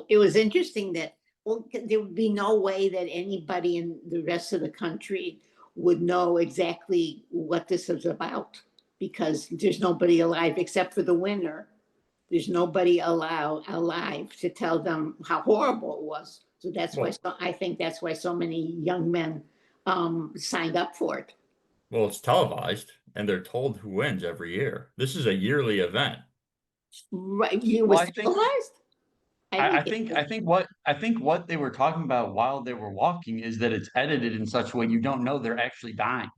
it was interesting that, well, there would be no way that anybody in the rest of the country would know exactly what this is about because there's nobody alive except for the winner. There's nobody alive to tell them how horrible it was. So that's why, Well, so I think that's why so many young men signed up for it. well, it's televised and they're told who wins every year. This is a yearly event. Right? You Well, was televised? I didn't get that. I think what they were talking about while they were walking is that it's edited in such a way you don't know they're actually dying.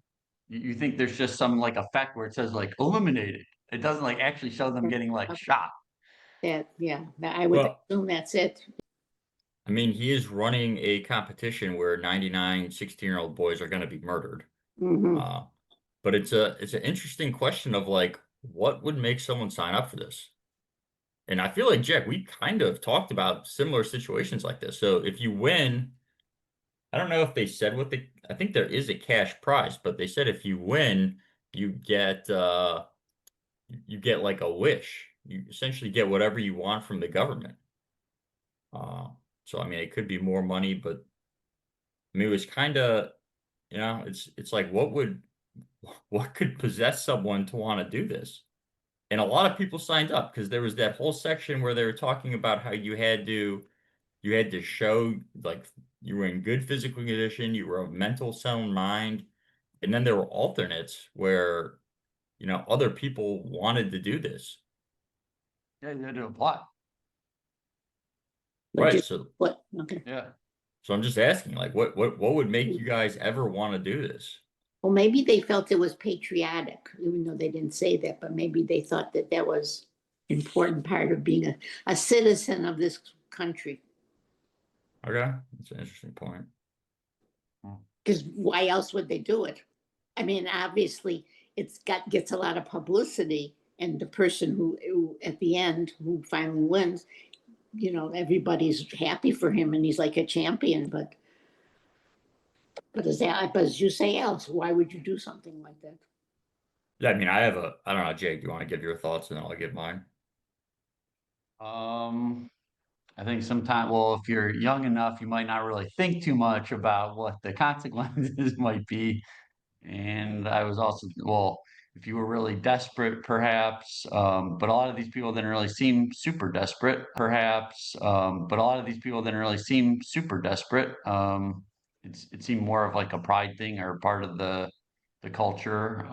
You think there's just some like effect where it says like eliminated. It doesn't like actually show them getting like shot. That, yeah, I would Well, assume that's it. I mean, he is running a competition where 99 16-year-old boys are going to be murdered. Hmm. Uh, but it's an interesting question of like what would make someone sign up for this? And I feel like Jack, we kind of talked about similar situations like this. So if you win, I don't know if they said what I think there is a cash prize, but they said if you win, you get you get like a wish. You essentially get whatever you want from the government. Uh, so I mean, it could be more money, but I mean, it was kind of, it's like what could possess someone to want to do this? And a lot of people signed up because there was that whole section where they were talking about how you had to show like you were in good physical condition, you were of mental sound mind, and then there were alternates where other people wanted to do this. Yeah, you had to apply. But Right. just So what? Okay. Yeah. so I'm just asking, like, what would make you guys ever want to do this? Well, maybe they felt it was patriotic, even though they didn't say that. But maybe they thought that that was important part of being a citizen of this country. Okay, that's an interesting point. Because why else would they do it? I mean, obviously, gets a lot of publicity, and the person who at the end who finally wins, everybody's happy for him, and he's like a champion. But as you say, else, why would you do something like that? Yeah, I mean, I don't know, Jake, do you want to give your thoughts and then I'll give mine? Um, I think sometimes, well, if you're young enough, you might not really think too much about what the consequences might be. And I was also, well, if you were really desperate, perhaps, but a lot of these people didn't really seem super desperate, perhaps, but a lot of these people didn't really seem super desperate. It seemed more of like a pride thing or part of the culture.